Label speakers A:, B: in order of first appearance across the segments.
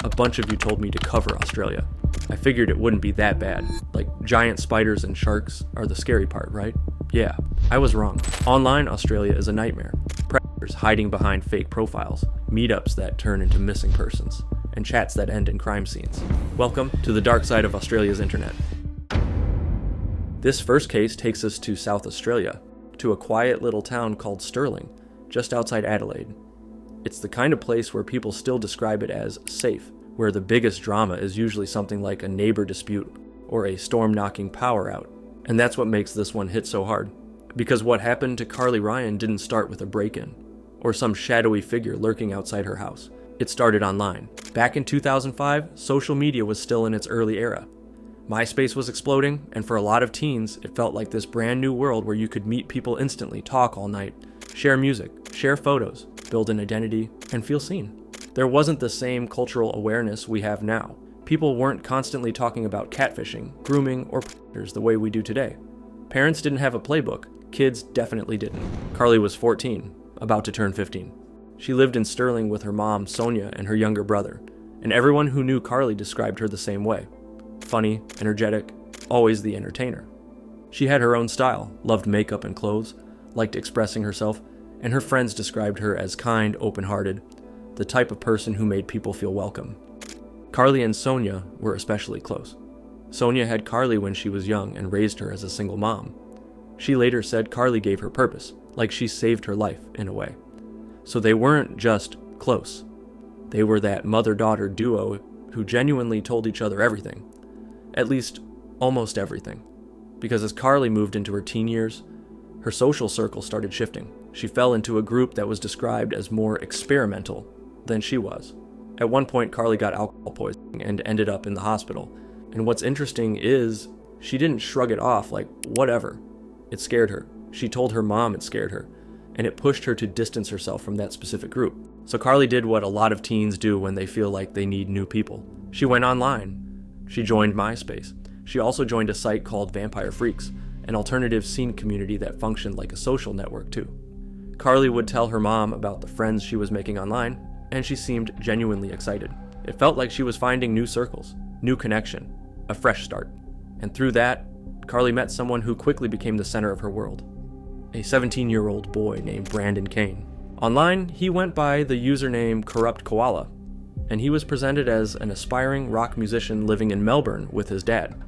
A: A bunch of you told me to cover Australia. I figured it wouldn't be that bad. Like, giant spiders and sharks are the scary part, right? Yeah, I was wrong. Online Australia is a nightmare. Predators hiding behind fake profiles, meetups that turn into missing persons, and chats that end in crime scenes. Welcome to the dark side of Australia's internet. This first case takes us to South Australia, to a quiet little town called Stirling, just outside Adelaide. It's the kind of place where people still describe it as safe, where the biggest drama is usually something like a neighbor dispute or a storm knocking power out. And that's what makes this one hit so hard. Because what happened to Carly Ryan didn't start with a break-in, or some shadowy figure lurking outside her house. It started online. Back in 2005, social media was still in its early era. MySpace was exploding, and for a lot of teens, it felt like this brand new world where you could meet people instantly, talk all night, share music, share photos, build an identity, and feel seen. There wasn't the same cultural awareness we have now. People weren't constantly talking about catfishing, grooming, or predators the way we do today. Parents didn't have a playbook. Kids definitely didn't. Carly was 14, about to turn 15. She lived in Stirling with her mom, Sonia, and her younger brother, and everyone who knew Carly described her the same way. Funny, energetic, always the entertainer. She had her own style, loved makeup and clothes, liked expressing herself, and her friends described her as kind, open-hearted, the type of person who made people feel welcome. Carly and Sonia were especially close. Sonia had Carly when she was young and raised her as a single mom. She later said Carly gave her purpose, like she saved her life in a way. So they weren't just close. They were that mother-daughter duo who genuinely told each other everything. At least, almost everything. Because as Carly moved into her teen years, her social circle started shifting. She fell into a group that was described as more experimental than she was. At one point, Carly got alcohol poisoning and ended up in the hospital. And what's interesting is, she didn't shrug it off like, whatever. It scared her. She told her mom it scared her, and it pushed her to distance herself from that specific group. So Carly did what a lot of teens do when they feel like they need new people. She went online. She joined MySpace. She also joined a site called Vampire Freaks, an alternative scene community that functioned like a social network too. Carly would tell her mom about the friends she was making online, and she seemed genuinely excited. It felt like she was finding new circles, new connection, a fresh start. And through that, Carly met someone who quickly became the center of her world. A 17-year-old boy named Brandon Kane. Online, he went by the username Corrupt Koala, and he was presented as an aspiring rock musician living in Melbourne with his dad.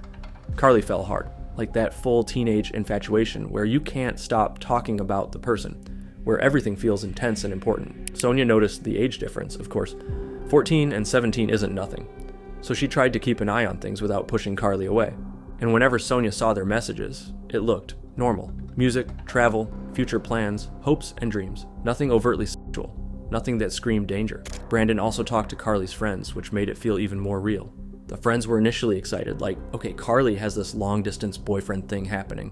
A: Carly fell hard, like that full teenage infatuation where you can't stop talking about the person, where everything feels intense and important. Sonia noticed the age difference, of course. 14 and 17 isn't nothing, so she tried to keep an eye on things without pushing Carly away. And whenever Sonia saw their messages, it looked normal. Music, travel, future plans, hopes and dreams. Nothing overtly sexual. Nothing that screamed danger. Brandon also talked to Carly's friends, which made it feel even more real. The friends were initially excited, like, okay, Carly has this long-distance boyfriend thing happening.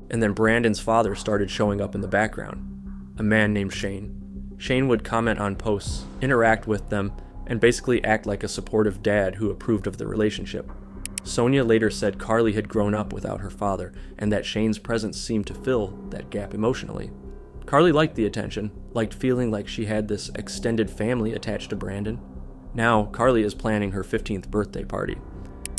A: And then Brandon's father started showing up in the background. A man named Shane. Shane would comment on posts, interact with them, and basically act like a supportive dad who approved of the relationship. Sonia later said Carly had grown up without her father, and that Shane's presence seemed to fill that gap emotionally. Carly liked the attention, liked feeling like she had this extended family attached to Brandon. Now, Carly is planning her 15th birthday party.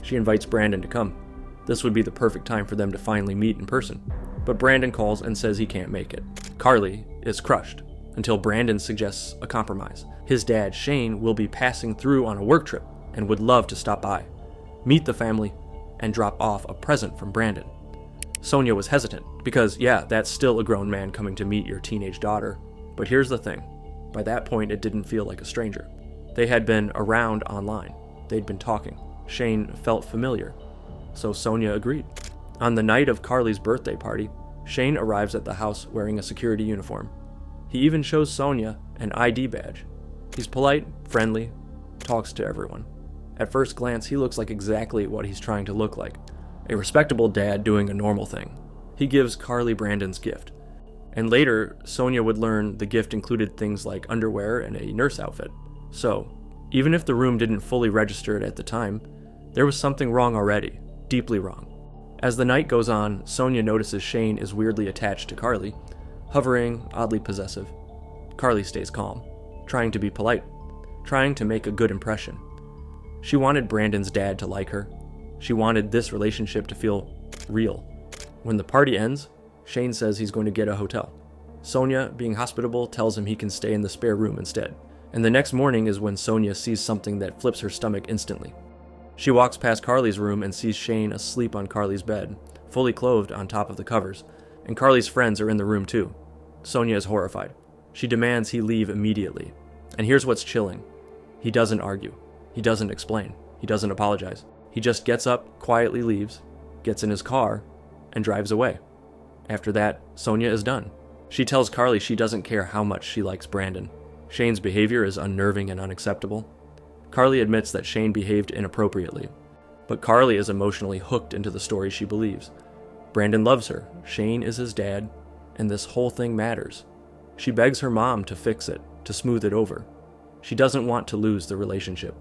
A: She invites Brandon to come. This would be the perfect time for them to finally meet in person. But Brandon calls and says he can't make it. Carly is crushed, until Brandon suggests a compromise. His dad, Shane, will be passing through on a work trip and would love to stop by, meet the family, and drop off a present from Brandon. Sonia was hesitant, because yeah, that's still a grown man coming to meet your teenage daughter. But here's the thing. By that point, it didn't feel like a stranger. They had been around online. They'd been talking. Shane felt familiar. So Sonia agreed. On the night of Carly's birthday party, Shane arrives at the house wearing a security uniform. He even shows Sonia an ID badge. He's polite, friendly, talks to everyone. At first glance, he looks like exactly what he's trying to look like. A respectable dad doing a normal thing. He gives Carly Brandon's gift. And later, Sonia would learn the gift included things like underwear and a nurse outfit. So, even if the room didn't fully register it at the time, there was something wrong already, deeply wrong. As the night goes on, Sonia notices Shane is weirdly attached to Carly, hovering, oddly possessive. Carly stays calm, trying to be polite, trying to make a good impression. She wanted Brandon's dad to like her. She wanted this relationship to feel real. When the party ends, Shane says he's going to get a hotel. Sonia, being hospitable, tells him he can stay in the spare room instead. And the next morning is when Sonia sees something that flips her stomach instantly. She walks past Carly's room and sees Shane asleep on Carly's bed, fully clothed on top of the covers, and Carly's friends are in the room too. Sonia is horrified. She demands he leave immediately. And here's what's chilling. He doesn't argue. He doesn't explain. He doesn't apologize. He just gets up, quietly leaves, gets in his car, and drives away. After that, Sonia is done. She tells Carly she doesn't care how much she likes Brandon. Shane's behavior is unnerving and unacceptable. Carly admits that Shane behaved inappropriately, but Carly is emotionally hooked into the story she believes. Brandon loves her, Shane is his dad, and this whole thing matters. She begs her mom to fix it, to smooth it over. She doesn't want to lose the relationship.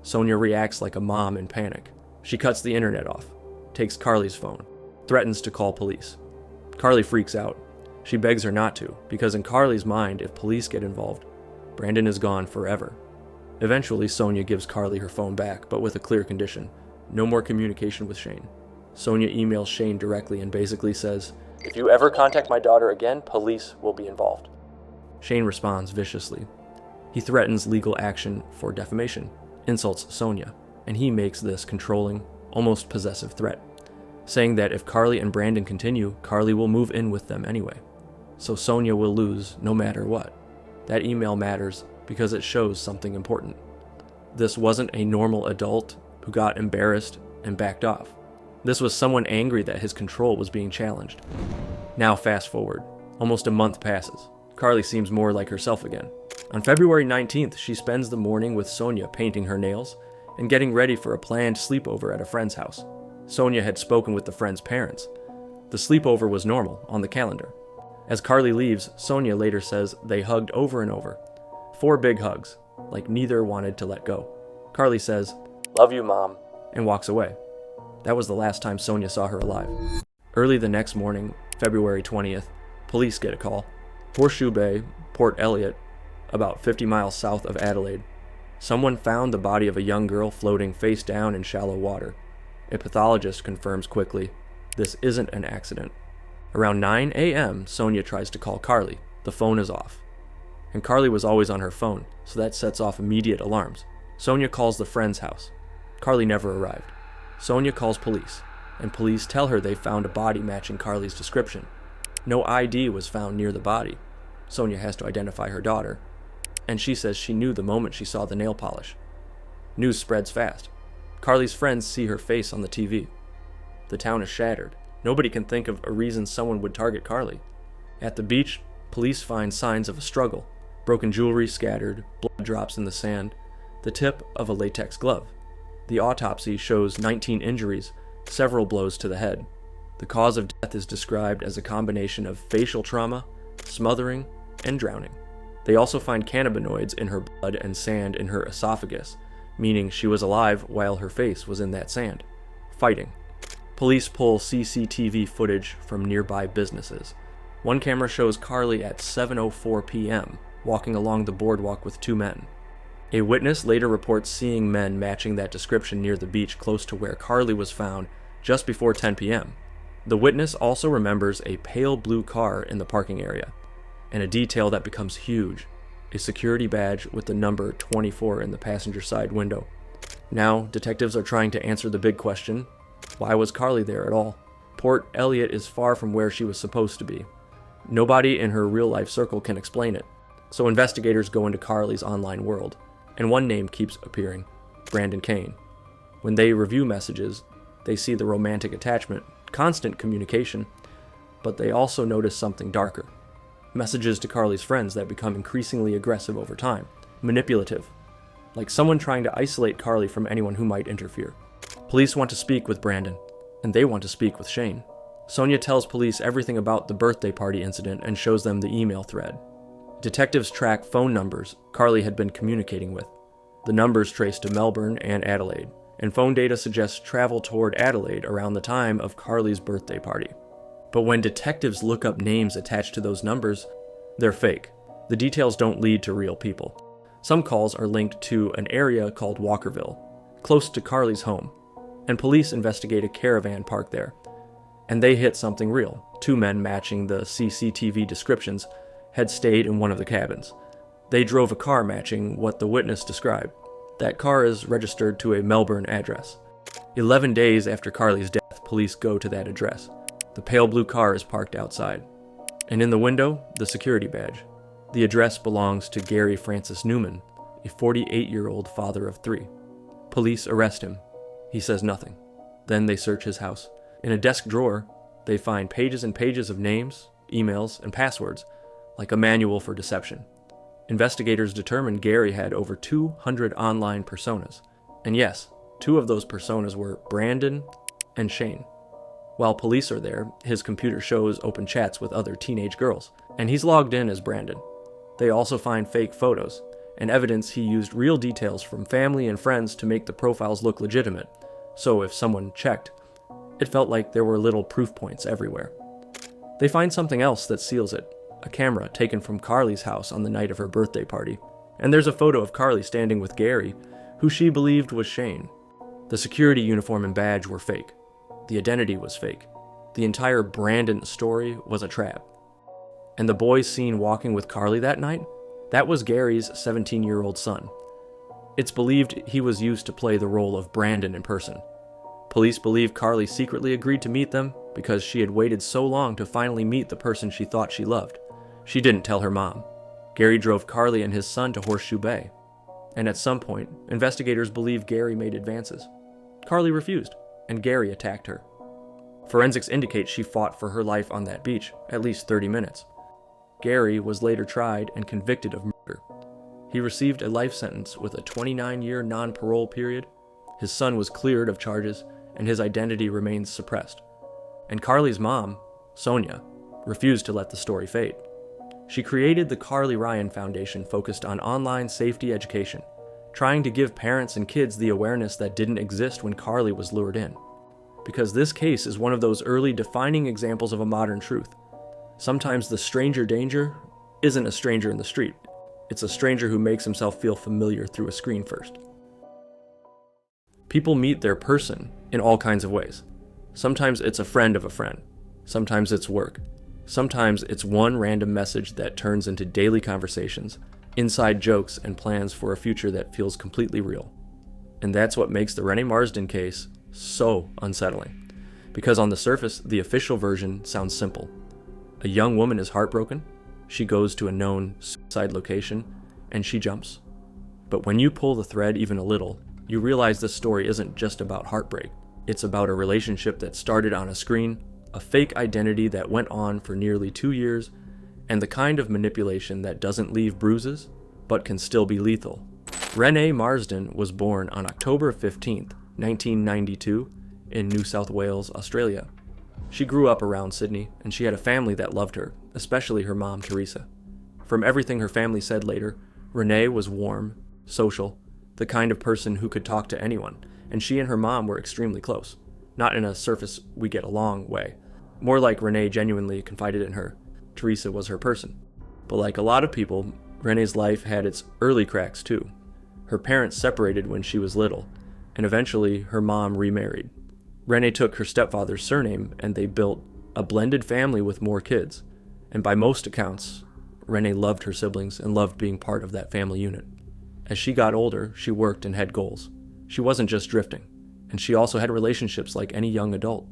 A: Sonia reacts like a mom in panic. She cuts the internet off, takes Carly's phone, threatens to call police. Carly freaks out. She begs her not to, because in Carly's mind, if police get involved, Brandon is gone forever. Eventually, Sonia gives Carly her phone back, but with a clear condition. No more communication with Shane. Sonia emails Shane directly and basically says, "If you ever contact my daughter again, police will be involved." Shane responds viciously. He threatens legal action for defamation, insults Sonia, and he makes this controlling, almost possessive threat, saying that if Carly and Brandon continue, Carly will move in with them anyway. So Sonia will lose no matter what. That email matters because it shows something important. This wasn't a normal adult who got embarrassed and backed off. This was someone angry that his control was being challenged. Now fast forward. Almost a month passes. Carly seems more like herself again. On February 19th, she spends the morning with Sonia painting her nails and getting ready for a planned sleepover at a friend's house. Sonia had spoken with the friend's parents. The sleepover was normal on the calendar. As Carly leaves, Sonia later says they hugged over and over. 4 big hugs, like neither wanted to let go. Carly says, "Love you, Mom," and walks away. That was the last time Sonia saw her alive. Early the next morning, February 20th, police get a call. Horseshoe Bay, Port Elliot, about 50 miles south of Adelaide. Someone found the body of a young girl floating face down in shallow water. A pathologist confirms quickly, this isn't an accident. Around 9 a.m., Sonia tries to call Carly. The phone is off. And Carly was always on her phone, so that sets off immediate alarms. Sonia calls the friend's house. Carly never arrived. Sonia calls police, and police tell her they found a body matching Carly's description. No ID was found near the body. Sonia has to identify her daughter, and she says she knew the moment she saw the nail polish. News spreads fast. Carly's friends see her face on the TV. The town is shattered. Nobody can think of a reason someone would target Carly. At the beach, police find signs of a struggle. Broken jewelry scattered, blood drops in the sand, the tip of a latex glove. The autopsy shows 19 injuries, several blows to the head. The cause of death is described as a combination of facial trauma, smothering, and drowning. They also find cannabinoids in her blood and sand in her esophagus, meaning she was alive while her face was in that sand, fighting. Police pull CCTV footage from nearby businesses. One camera shows Carly at 7:04 p.m., walking along the boardwalk with 2 men. A witness later reports seeing men matching that description near the beach close to where Carly was found just before 10 p.m. The witness also remembers a pale blue car in the parking area, and a detail that becomes huge, a security badge with the number 24 in the passenger side window. Now, detectives are trying to answer the big question, why was Carly there at all? Port Elliot is far from where she was supposed to be. Nobody in her real-life circle can explain it, so investigators go into Carly's online world, and one name keeps appearing, Brandon Kane. When they review messages, they see the romantic attachment, constant communication, but they also notice something darker. Messages to Carly's friends that become increasingly aggressive over time, manipulative, like someone trying to isolate Carly from anyone who might interfere. Police want to speak with Brandon, and they want to speak with Shane. Sonia tells police everything about the birthday party incident and shows them the email thread. Detectives track phone numbers Carly had been communicating with. The numbers trace to Melbourne and Adelaide, and phone data suggests travel toward Adelaide around the time of Carly's birthday party. But when detectives look up names attached to those numbers, they're fake. The details don't lead to real people. Some calls are linked to an area called Walkerville, close to Carly's home, and police investigate a caravan parked there. And they hit something real. 2 men matching the CCTV descriptions had stayed in one of the cabins. They drove a car matching what the witness described. That car is registered to a Melbourne address. 11 days after Carly's death, police go to that address. The pale blue car is parked outside. And in the window, the security badge. The address belongs to Gary Francis Newman, a 48-year-old father of 3. Police arrest him. He says nothing. Then they search his house. In a desk drawer, they find pages and pages of names, emails, and passwords, like a manual for deception. Investigators determined Gary had over 200 online personas. And yes, 2 of those personas were Brandon and Shane. While police are there, his computer shows open chats with other teenage girls, and he's logged in as Brandon. They also find fake photos, and evidence he used real details from family and friends to make the profiles look legitimate, so if someone checked, it felt like there were little proof points everywhere. They find something else that seals it, a camera taken from Carly's house on the night of her birthday party, and there's a photo of Carly standing with Gary, who she believed was Shane. The security uniform and badge were fake. The identity was fake. The entire Brandon story was a trap. And the boy seen walking with Carly that night? That was Gary's 17-year-old son. It's believed he was used to play the role of Brandon in person. Police believe Carly secretly agreed to meet them because she had waited so long to finally meet the person she thought she loved. She didn't tell her mom. Gary drove Carly and his son to Horseshoe Bay. And at some point, investigators believe Gary made advances. Carly refused, and Gary attacked her. Forensics indicate she fought for her life on that beach, at least 30 minutes. Gary was later tried and convicted of murder. He received a life sentence with a 29-year non-parole period. His son was cleared of charges, and his identity remains suppressed. And Carly's mom, Sonia, refused to let the story fade. She created the Carly Ryan Foundation focused on online safety education, trying to give parents and kids the awareness that didn't exist when Carly was lured in. Because this case is one of those early defining examples of a modern truth. Sometimes the stranger danger isn't a stranger in the street. It's a stranger who makes himself feel familiar through a screen first. People meet their person in all kinds of ways. Sometimes it's a friend of a friend. Sometimes it's work. Sometimes it's one random message that turns into daily conversations, inside jokes, and plans for a future that feels completely real. And that's what makes the Renee Marsden case so unsettling. Because on the surface, the official version sounds simple. A young woman is heartbroken, she goes to a known suicide location, and she jumps. But when you pull the thread even a little, you realize this story isn't just about heartbreak. It's about a relationship that started on a screen, a fake identity that went on for nearly 2 years, and the kind of manipulation that doesn't leave bruises, but can still be lethal. Renee Marsden was born on October 15th, 1992, in New South Wales, Australia. She grew up around Sydney, and she had a family that loved her, especially her mom, Teresa. From everything her family said later, Renee was warm, social, the kind of person who could talk to anyone, and she and her mom were extremely close. Not in a surface we get along way. More like Renee genuinely confided in her. Teresa was her person. But like a lot of people, Renee's life had its early cracks too. Her parents separated when she was little, and eventually her mom remarried. Renee took her stepfather's surname, and they built a blended family with more kids. And by most accounts, Renee loved her siblings and loved being part of that family unit. As she got older, she worked and had goals. She wasn't just drifting, and she also had relationships like any young adult.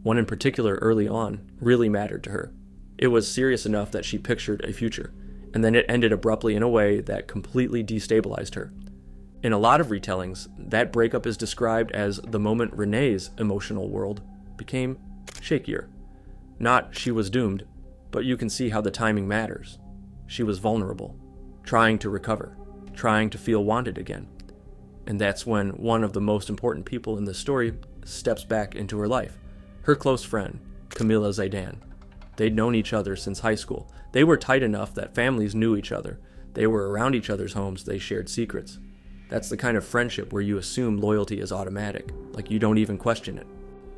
A: One in particular early on really mattered to her. It was serious enough that she pictured a future, and then it ended abruptly in a way that completely destabilized her. In a lot of retellings, that breakup is described as the moment Renee's emotional world became shakier. Not she was doomed, but you can see how the timing matters. She was vulnerable, trying to recover, trying to feel wanted again. And that's when one of the most important people in this story steps back into her life. Her close friend, Camila Zaidan. They'd known each other since high school. They were tight enough that families knew each other. They were around each other's homes. They shared secrets. That's the kind of friendship where you assume loyalty is automatic, like you don't even question it.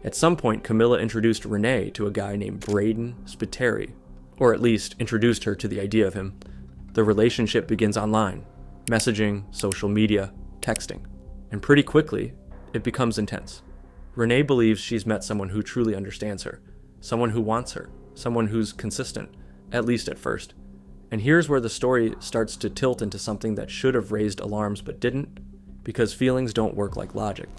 A: At some point, Camila introduced Renee to a guy named Braden Spiteri, or at least introduced her to the idea of him. The relationship begins online. Messaging, social media, texting. And pretty quickly, it becomes intense. Renee believes she's met someone who truly understands her, someone who wants her, someone who's consistent, at least at first. And here's where the story starts to tilt into something that should have raised alarms but didn't, because feelings don't work like logic.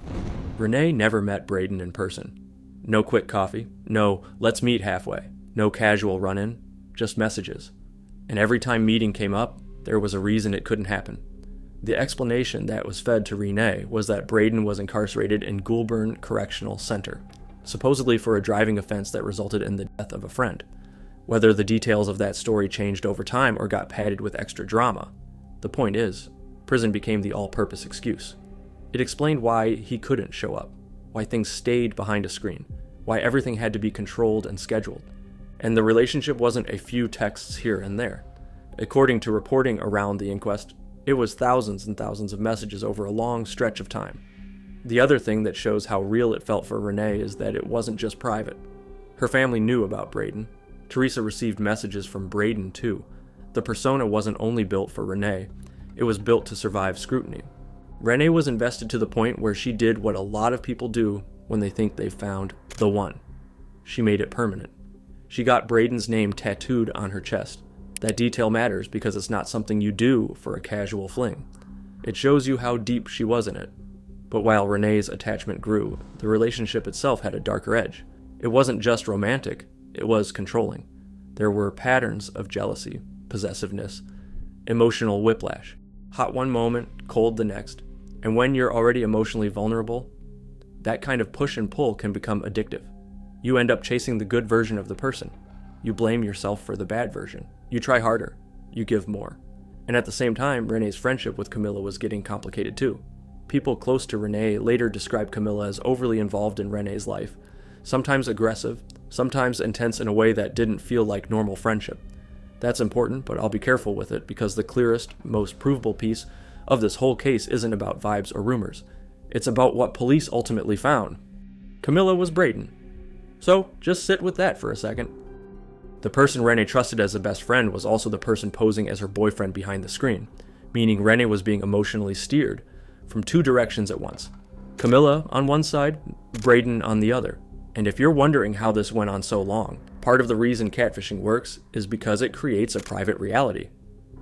A: Renee never met Braden in person. No quick coffee, no let's meet halfway, no casual run-in, just messages. And every time meeting came up, there was a reason it couldn't happen. The explanation that was fed to Renee was that Braden was incarcerated in Goulburn Correctional Center, supposedly for a driving offense that resulted in the death of a friend. Whether the details of that story changed over time or got padded with extra drama, the point is, prison became the all-purpose excuse. It explained why he couldn't show up, why things stayed behind a screen, why everything had to be controlled and scheduled. And the relationship wasn't a few texts here and there. According to reporting around the inquest, it was thousands and thousands of messages over a long stretch of time. The other thing that shows how real it felt for Renee is that it wasn't just private. Her family knew about Braden. Teresa received messages from Braden too. The persona wasn't only built for Renee, it was built to survive scrutiny. Renee was invested to the point where she did what a lot of people do when they think they've found the one. She made it permanent. She got Braden's name tattooed on her chest. That detail matters because it's not something you do for a casual fling. It shows you how deep she was in it. But while Renee's attachment grew, the relationship itself had a darker edge. It wasn't just romantic, it was controlling. There were patterns of jealousy, possessiveness, emotional whiplash. Hot one moment, cold the next. And when you're already emotionally vulnerable, that kind of push and pull can become addictive. You end up chasing the good version of the person. You blame yourself for the bad version. You try harder. You give more. And at the same time, Renee's friendship with Camilla was getting complicated too. People close to Renee later described Camilla as overly involved in Renee's life, sometimes aggressive, sometimes intense in a way that didn't feel like normal friendship. That's important, but I'll be careful with it because the clearest, most provable piece of this whole case isn't about vibes or rumors. It's about what police ultimately found. Camilla was Braden. So just sit with that for a second. The person Renee trusted as a best friend was also the person posing as her boyfriend behind the screen, meaning Renee was being emotionally steered from two directions at once. Camilla on one side, Braden on the other. And if you're wondering how this went on so long, part of the reason catfishing works is because it creates a private reality.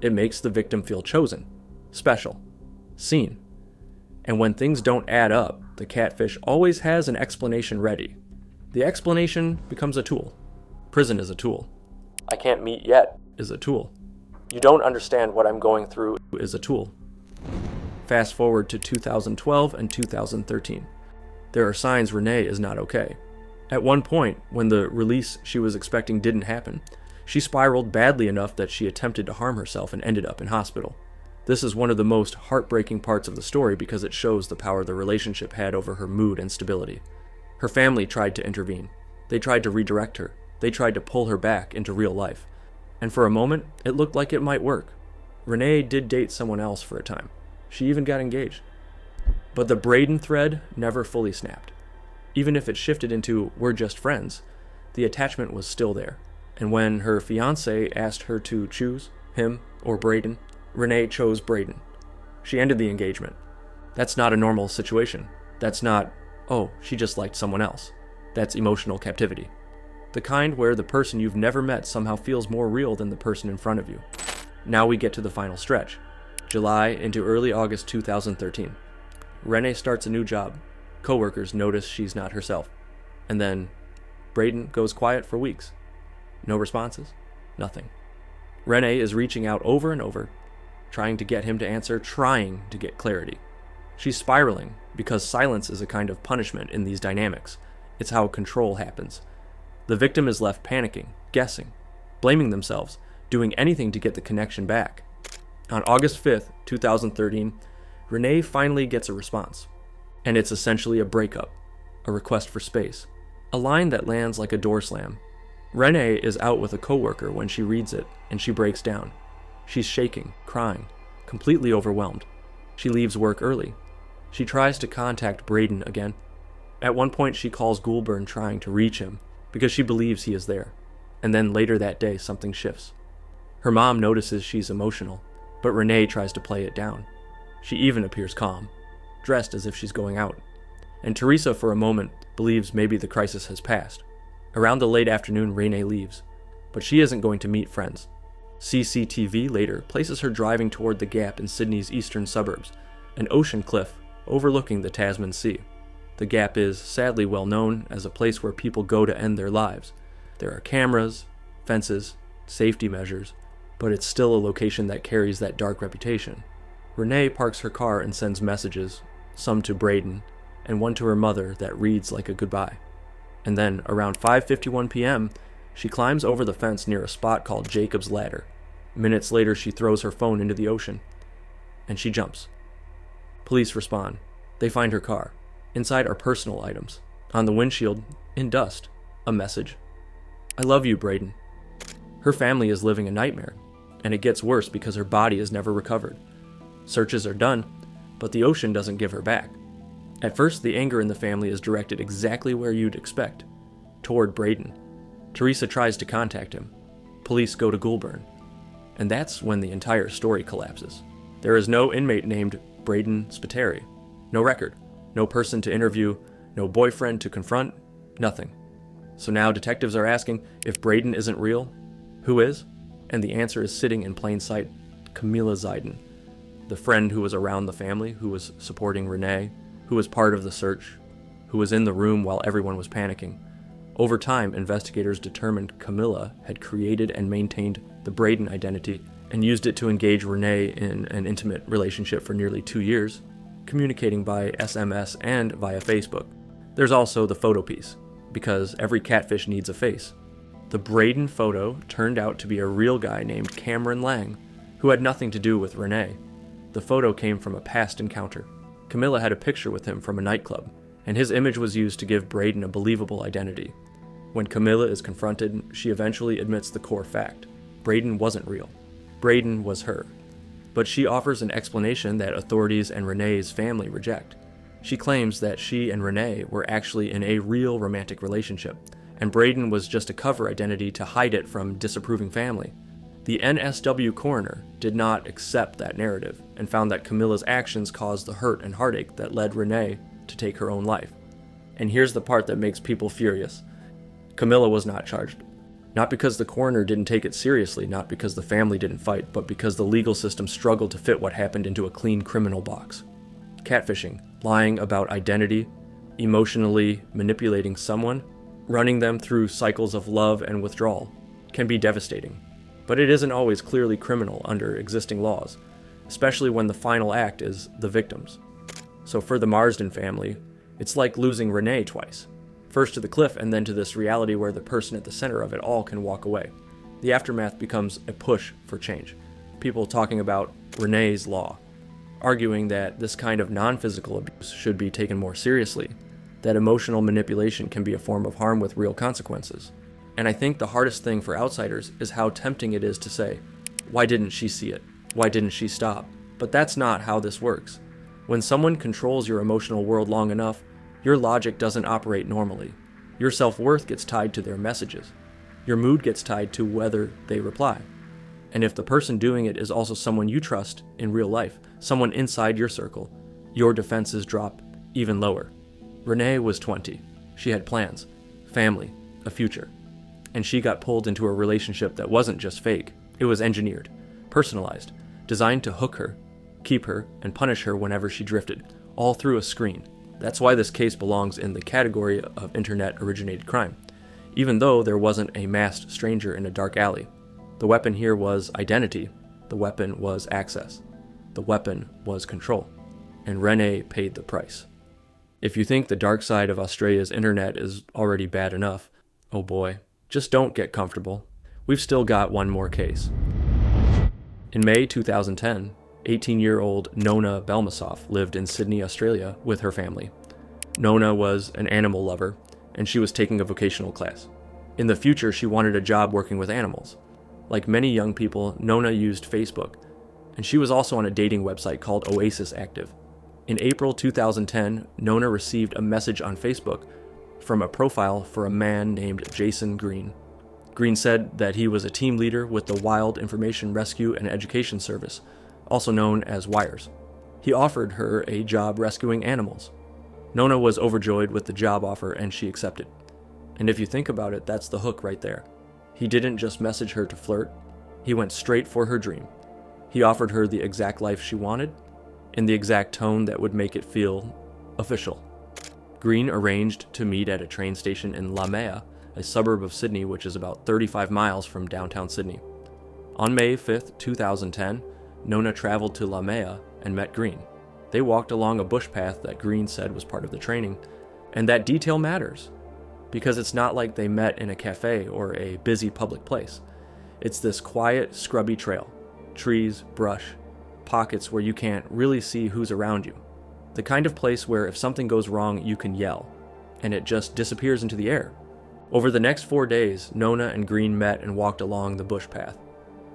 A: It makes the victim feel chosen, special, seen. And when things don't add up, the catfish always has an explanation ready. The explanation becomes a tool. Prison is a tool. I can't meet yet is a tool. You don't understand what I'm going through is a tool. Fast forward to 2012 and 2013. There are signs Renee is not okay. At one point, when the release she was expecting didn't happen, she spiraled badly enough that she attempted to harm herself and ended up in hospital. This is one of the most heartbreaking parts of the story because it shows the power the relationship had over her mood and stability. Her family tried to intervene. They tried to redirect her. They tried to pull her back into real life. And for a moment, it looked like it might work. Renee did date someone else for a time. She even got engaged. But the Braden thread never fully snapped. Even if it shifted into we're just friends, the attachment was still there. And when her fiancé asked her to choose him or Braden, Renee chose Braden. She ended the engagement. That's not a normal situation. That's not, oh, she just liked someone else. That's emotional captivity. The kind where the person you've never met somehow feels more real than the person in front of you. Now we get to the final stretch. July into early August 2013. Renee starts a new job. Coworkers notice she's not herself. And then Braden goes quiet for weeks. No responses. Nothing. Renee is reaching out over and over, trying to get him to answer, trying to get clarity. She's spiraling because silence is a kind of punishment in these dynamics. It's how control happens. The victim is left panicking, guessing, blaming themselves, doing anything to get the connection back. On August 5th, 2013, Renee finally gets a response. And it's essentially a breakup, a request for space, a line that lands like a door slam. Renee is out with a coworker when she reads it, and she breaks down. She's shaking, crying, completely overwhelmed. She leaves work early. She tries to contact Braden again. At one point, she calls Goulburn trying to reach him because she believes he is there. And then later that day, something shifts. Her mom notices she's emotional, but Renee tries to play it down. She even appears calm. dressed as if she's going out. And Teresa, for a moment, believes maybe the crisis has passed. Around the late afternoon, Renee leaves, but she isn't going to meet friends. CCTV later places her driving toward the Gap in Sydney's eastern suburbs, an ocean cliff overlooking the Tasman Sea. The Gap is sadly well known as a place where people go to end their lives. There are cameras, fences, safety measures, but it's still a location that carries that dark reputation. Renee parks her car and sends messages, some to Braden, and one to her mother that reads like a goodbye. And then, around 5:51 p.m., she climbs over the fence near a spot called Jacob's Ladder. Minutes later, she throws her phone into the ocean, and she jumps. Police respond. They find her car. Inside are personal items. On the windshield, in dust, a message. "I love you, Braden." Her family is living a nightmare, and it gets worse because her body is never recovered. Searches are done, but the ocean doesn't give her back. At first, the anger in the family is directed exactly where you'd expect, toward Braden. Teresa tries to contact him. Police go to Goulburn. And that's when the entire story collapses. There is no inmate named Braden Spiteri. No record. No person to interview. No boyfriend to confront. Nothing. So now detectives are asking, if Braden isn't real, who is? And the answer is sitting in plain sight. Camilla Ziden, the friend who was around the family, who was supporting Renee, who was part of the search, who was in the room while everyone was panicking. Over time, investigators determined Camilla had created and maintained the Braden identity and used it to engage Renee in an intimate relationship for nearly 2 years, communicating by SMS and via Facebook. There's also the photo piece, because every catfish needs a face. The Braden photo turned out to be a real guy named Cameron Lang, who had nothing to do with Renee. The photo came from a past encounter. Camilla had a picture with him from a nightclub, and his image was used to give Braden a believable identity. When Camilla is confronted, she eventually admits the core fact. Braden wasn't real. Braden was her. But she offers an explanation that authorities and Renee's family reject. She claims that she and Renee were actually in a real romantic relationship, and Braden was just a cover identity to hide it from disapproving family. The NSW coroner did not accept that narrative and found that Camilla's actions caused the hurt and heartache that led Renee to take her own life. And here's the part that makes people furious. Camilla was not charged. Not because the coroner didn't take it seriously, not because the family didn't fight, but because the legal system struggled to fit what happened into a clean criminal box. Catfishing, lying about identity, emotionally manipulating someone, running them through cycles of love and withdrawal, can be devastating. But it isn't always clearly criminal under existing laws, especially when the final act is the victim's. So for the Marsden family, it's like losing Renee twice. First to the cliff and then to this reality where the person at the center of it all can walk away. The aftermath becomes a push for change. People talking about Renee's law, arguing that this kind of non-physical abuse should be taken more seriously, that emotional manipulation can be a form of harm with real consequences. And I think the hardest thing for outsiders is how tempting it is to say, why didn't she see it? Why didn't she stop? But that's not how this works. When someone controls your emotional world long enough, your logic doesn't operate normally. Your self-worth gets tied to their messages. Your mood gets tied to whether they reply. And if the person doing it is also someone you trust in real life, someone inside your circle, your defenses drop even lower. Renee was 20. She had plans, family, a future. And she got pulled into a relationship that wasn't just fake. It was engineered, personalized, designed to hook her, keep her, and punish her whenever she drifted, all through a screen. That's why this case belongs in the category of internet-originated crime, even though there wasn't a masked stranger in a dark alley. The weapon here was identity. The weapon was access. The weapon was control. And Renee paid the price. If you think the dark side of Australia's internet is already bad enough, oh boy, just don't get comfortable. We've still got one more case. In May 2010, 18-year-old Nona Belmisoff lived in Sydney, Australia with her family. Nona was an animal lover, and she was taking a vocational class. In the future, she wanted a job working with animals. Like many young people, Nona used Facebook, and she was also on a dating website called Oasis Active. In April 2010, Nona received a message on Facebook from a profile for a man named Jason Green. Green said that he was a team leader with the Wild Information Rescue and Education Service, also known as WIRES. He offered her a job rescuing animals. Nona was overjoyed with the job offer and she accepted. And if you think about it, that's the hook right there. He didn't just message her to flirt, he went straight for her dream. He offered her the exact life she wanted, in the exact tone that would make it feel official. Green arranged to meet at a train station in Laumea, a suburb of Sydney which is about 35 miles from downtown Sydney. On May 5, 2010, Nona traveled to Laumea and met Green. They walked along a bush path that Green said was part of the training, and that detail matters, because it's not like they met in a cafe or a busy public place. It's this quiet, scrubby trail, trees, brush, pockets where you can't really see who's around you. The kind of place where if something goes wrong, you can yell, and it just disappears into the air. Over the next 4 days, Nona and Green met and walked along the bush path,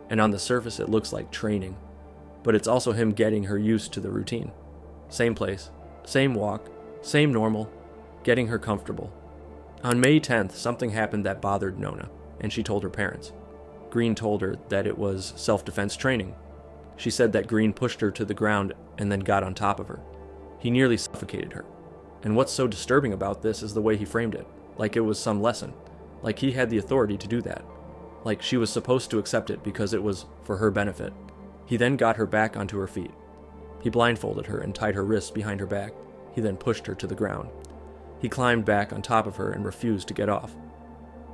A: and on the surface it looks like training, but it's also him getting her used to the routine. Same place, same walk, same normal, getting her comfortable. On May 10th, something happened that bothered Nona, and she told her parents. Green told her that it was self-defense training. She said that Green pushed her to the ground and then got on top of her. He nearly suffocated her. And what's so disturbing about this is the way he framed it, like it was some lesson, like he had the authority to do that, like she was supposed to accept it because it was for her benefit. He then got her back onto her feet. He blindfolded her and tied her wrists behind her back. He then pushed her to the ground. He climbed back on top of her and refused to get off.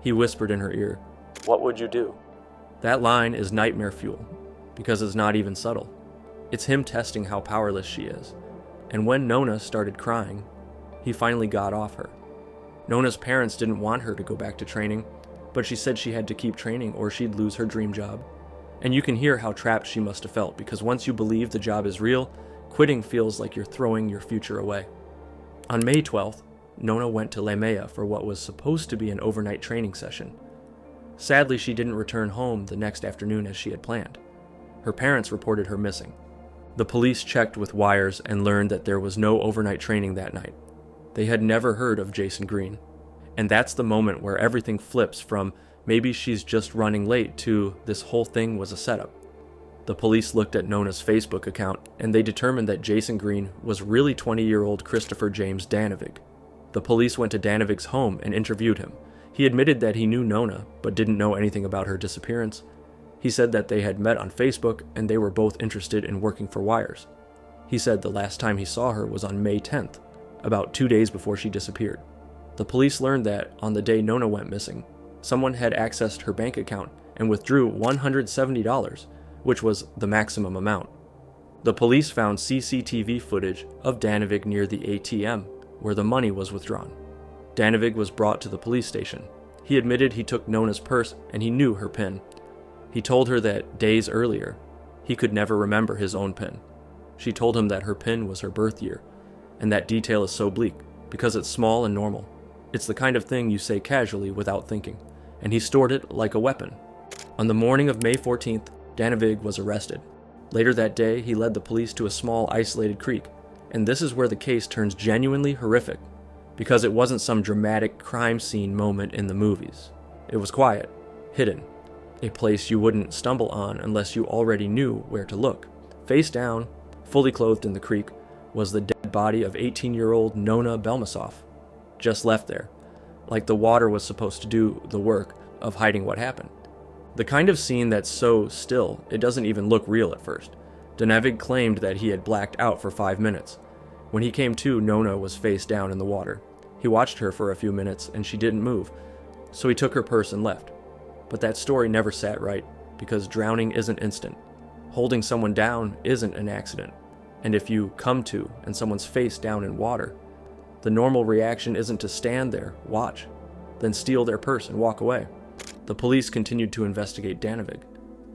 A: He whispered in her ear, "What would you do?" That line is nightmare fuel, because it's not even subtle. It's him testing how powerless she is. And when Nona started crying, he finally got off her. Nona's parents didn't want her to go back to training, but she said she had to keep training or she'd lose her dream job. And you can hear how trapped she must have felt, because once you believe the job is real, quitting feels like you're throwing your future away. On May 12th, Nona went to Laumea for what was supposed to be an overnight training session. Sadly, she didn't return home the next afternoon as she had planned. Her parents reported her missing. The police checked with wires and learned that there was no overnight training that night. They had never heard of Jason Green. And that's the moment where everything flips from maybe she's just running late to this whole thing was a setup. The police looked at Nona's Facebook account and they determined that Jason Green was really 20-year-old Christopher James Danavig. The police went to Danavig's home and interviewed him. He admitted that he knew Nona, but didn't know anything about her disappearance. He said that they had met on Facebook and they were both interested in working for Wires. He said the last time he saw her was on May 10th, about 2 days before she disappeared. The police learned that on the day Nona went missing, someone had accessed her bank account and withdrew $170, which was the maximum amount. The police found CCTV footage of Danavig near the ATM, where the money was withdrawn. Danavig was brought to the police station. He admitted he took Nona's purse and he knew her PIN. He told her that days earlier, he could never remember his own PIN. She told him that her PIN was her birth year, and that detail is so bleak, because it's small and normal. It's the kind of thing you say casually without thinking, and he stored it like a weapon. On the morning of May 14th, Danavig was arrested. Later that day, he led the police to a small isolated creek, and this is where the case turns genuinely horrific, because it wasn't some dramatic crime scene moment in the movies. It was quiet, hidden, a place you wouldn't stumble on unless you already knew where to look. Face down, fully clothed in the creek, was the dead body of 18-year-old Nona Belmisoff, just left there, like the water was supposed to do the work of hiding what happened. The kind of scene that's so still, it doesn't even look real at first. Danavig claimed that he had blacked out for 5 minutes. When he came to, Nona was face down in the water. He watched her for a few minutes and she didn't move, so he took her purse and left. But that story never sat right, because drowning isn't instant. Holding someone down isn't an accident. And if you come to and someone's face down in water, the normal reaction isn't to stand there, watch, then steal their purse and walk away. The police continued to investigate Danavig.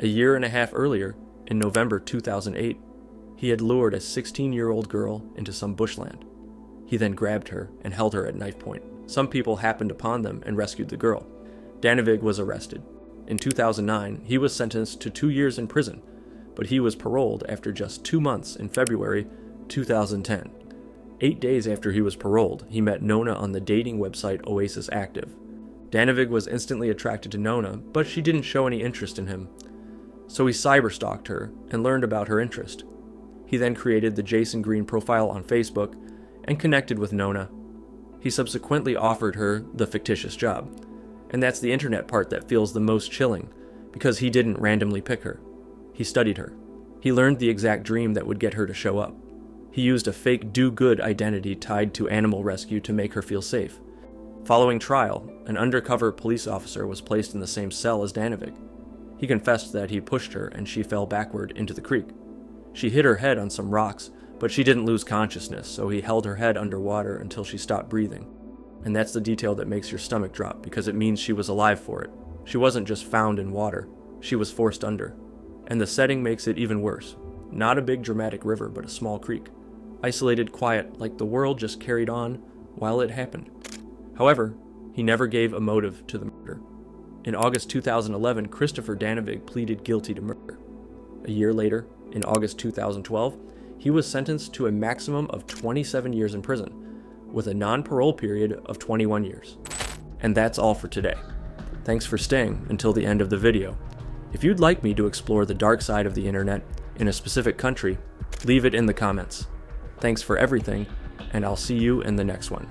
A: A year and a half earlier, in November 2008, he had lured a 16-year-old girl into some bushland. He then grabbed her and held her at knife point. Some people happened upon them and rescued the girl. Danavig was arrested. In 2009, he was sentenced to 2 years in prison, but he was paroled after just 2 months in February 2010. 8 days after he was paroled, he met Nona on the dating website Oasis Active. Danavig was instantly attracted to Nona, but she didn't show any interest in him. So he cyberstalked her and learned about her interest. He then created the Jason Green profile on Facebook and connected with Nona. He subsequently offered her the fictitious job. And that's the internet part that feels the most chilling, because he didn't randomly pick her. He studied her. He learned the exact dream that would get her to show up. He used a fake do-good identity tied to animal rescue to make her feel safe. Following trial, an undercover police officer was placed in the same cell as Danevig. He confessed that he pushed her and she fell backward into the creek. She hit her head on some rocks, but she didn't lose consciousness, so he held her head underwater until she stopped breathing. And that's the detail that makes your stomach drop, because it means she was alive for it. She wasn't just found in water, she was forced under. And the setting makes it even worse. Not a big dramatic river, but a small creek. Isolated, quiet, like the world just carried on while it happened. However, he never gave a motive to the murder. In August 2011, Christopher Danevig pleaded guilty to murder. A year later, in August 2012, he was sentenced to a maximum of 27 years in prison, with a non-parole period of 21 years. And that's all for today. Thanks for staying until the end of the video. If you'd like me to explore the dark side of the internet in a specific country, leave it in the comments. Thanks for everything, and I'll see you in the next one.